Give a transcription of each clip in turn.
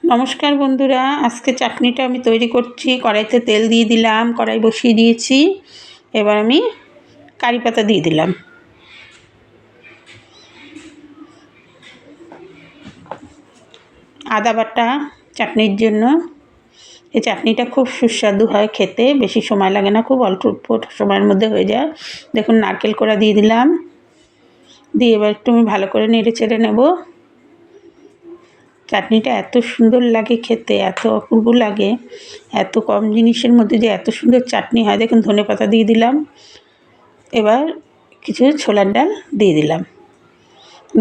নমস্কার বন্ধুরা, আজকে চাটনিটা আমি তৈরি করছি। কড়াইতে তেল দিয়ে দিলাম, কড়াই বসিয়ে দিয়েছি। এবার আমি কারি পাতা দিয়ে দিলাম, আদা বাটা চাটনির জন্য। এই চাটনিটা খুব সুস্বাদু হয় খেতে, বেশি সময় লাগে না, খুব অল্প সময়ের মধ্যে হয়ে যায়। দেখুন, নারকেল কোড়া দিয়ে দিলাম, দিয়ে এবার একটু আমি ভালো করে নেড়ে চেড়ে নেব। চাটনিটা এত সুন্দর লাগে খেতে, এত অপূর্ব লাগে, এত কম জিনিসের মধ্যে যে এত সুন্দর চাটনি হয়। দেখুন, ধনেপাতা দিয়ে দিলাম, এবার কিছু ছোলার ডাল দিয়ে দিলাম,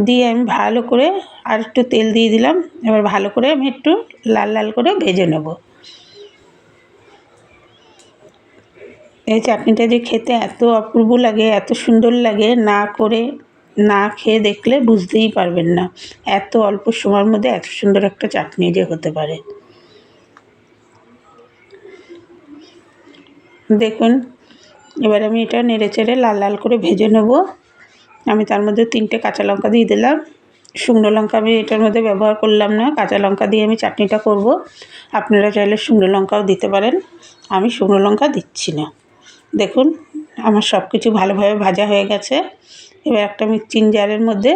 দিয়ে আমি ভালো করে আর একটু তেল দিয়ে দিলাম। এবার ভালো করে আমি একটু লাল লাল করে ভেজে নেব। এই চাটনিটা যে খেতে এত অপূর্ব লাগে, এত সুন্দর লাগে, না খেয়ে দেখলে বুঝতেই পারবেন না এত অল্প সময়ের মধ্যে এত সুন্দর একটা চাটনি যে হতে পারে। দেখুন, এবার আমি এটা নেড়ে চেড়ে লাল লাল করে ভেজে নেব। আমি তার মধ্যে 3টে কাঁচা লঙ্কা দিয়ে দিলাম। শুকনো লঙ্কা আমি এটার মধ্যে ব্যবহার করলাম না, কাঁচা লঙ্কা দিয়ে আমি চাটনিটা করব। আপনারা চাইলে শুকনো লঙ্কাও দিতে পারেন, আমি শুকনো লঙ্কা দিচ্ছি না। দেখুন, আমার সব কিছু ভালোভাবে ভাজা হয়ে গেছে। এবার একটা মিক্সিং জারের মধ্যে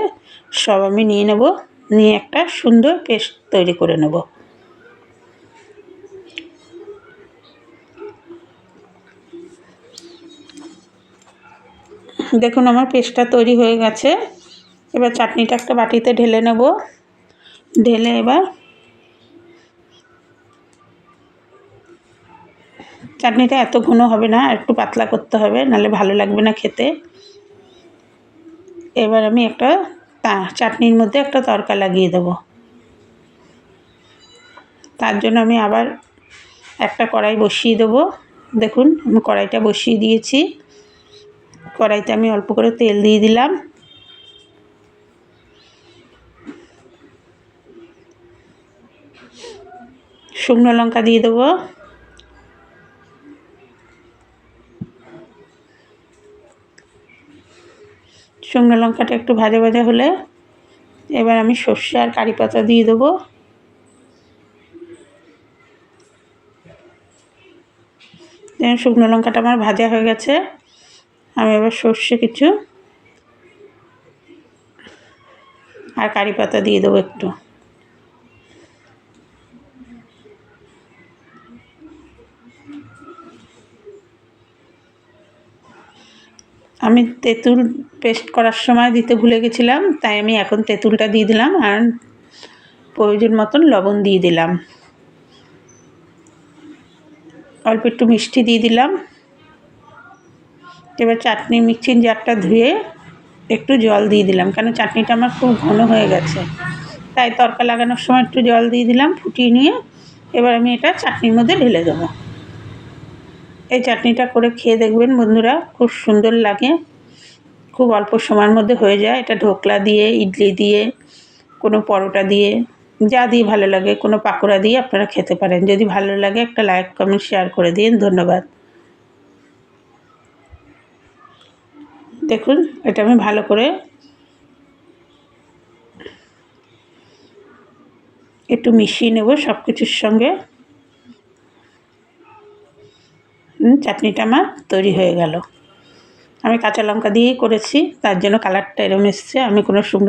সব আমি নিয়ে নেব, নিয়ে একটা সুন্দর পেস্ট তৈরি করে নেব। দেখুন, আমার পেস্টটা তৈরি হয়ে গেছে। এবার চাটনিটা একটা বাটিতে ঢেলে নেব, ঢেলে এবার চাটনিটা এত ঘন হবে না, একটু পাতলা করতে হবে, নাহলে ভালো লাগবে না খেতে। এবার আমি একটা চাটনির মধ্যে একটা তড়কা লাগিয়ে দেব। তার জন্য আমি আবার একটা কড়াই বসিয়ে দেবো। দেখুন, আমি কড়াইটা বসিয়ে দিয়েছি। কড়াইতে আমি অল্প করে তেল দিয়ে দিলাম, শুকনো লঙ্কা দিয়ে দেবো, শুকনো লঙ্কাটা একটু ভাজা ভাজা হলে এবার আমি সর্ষে আর কারি পাতা দিয়ে দেবো। শুকনো লঙ্কাটা আমার ভাজা হয়ে গেছে। আমি এবার সর্ষে কিছু আর কারি পাতা দিয়ে দেবো একটু। আমি তেঁতুল পেস্ট করার সময় দিতে ভুলে গেছিলাম, তাই আমি এখন তেঁতুলটা দিয়ে দিলাম, আর প্রয়োজন মতন লবণ দিয়ে দিলাম, অল্প একটু মিষ্টি দিয়ে দিলাম। এবার চাটনি মিক্সিং জারটা ধুয়ে একটু জল দিয়ে দিলাম, কারণ চাটনিটা আমার খুব ঘন হয়ে গেছে, তাই তড়কা লাগানোর সময় একটু জল দিয়ে দিলাম, ফুটিয়ে নিয়ে এবার আমি এটা চাটনির মধ্যে ঢেলে দেবো। এই চাটনিটা করে খেয়ে দেখবেন বন্ধুরা, খুব সুন্দর লাগে, খুব অল্প সময়ের মধ্যে হয়ে যায়। এটা ঢোকলা দিয়ে, ইডলি দিয়ে, কোনো পরোটা দিয়ে, যা দিয়ে ভালো লাগে, কোনো পাকোড়া দিয়ে আপনারা খেতে পারেন। যদি ভালো লাগে একটা লাইক কমেন্ট শেয়ার করে দিন। ধন্যবাদ। দেখুন, এটা আমি ভালো করে একটু মিশিয়ে নেব সব কিছুর সঙ্গে। চাটনিটা আমার তৈরি হয়ে গেল। আমি কাঁচা লঙ্কা দিয়েই করেছি, তার জন্য কালারটা এরকম এসছে। আমি কোনো শুকনো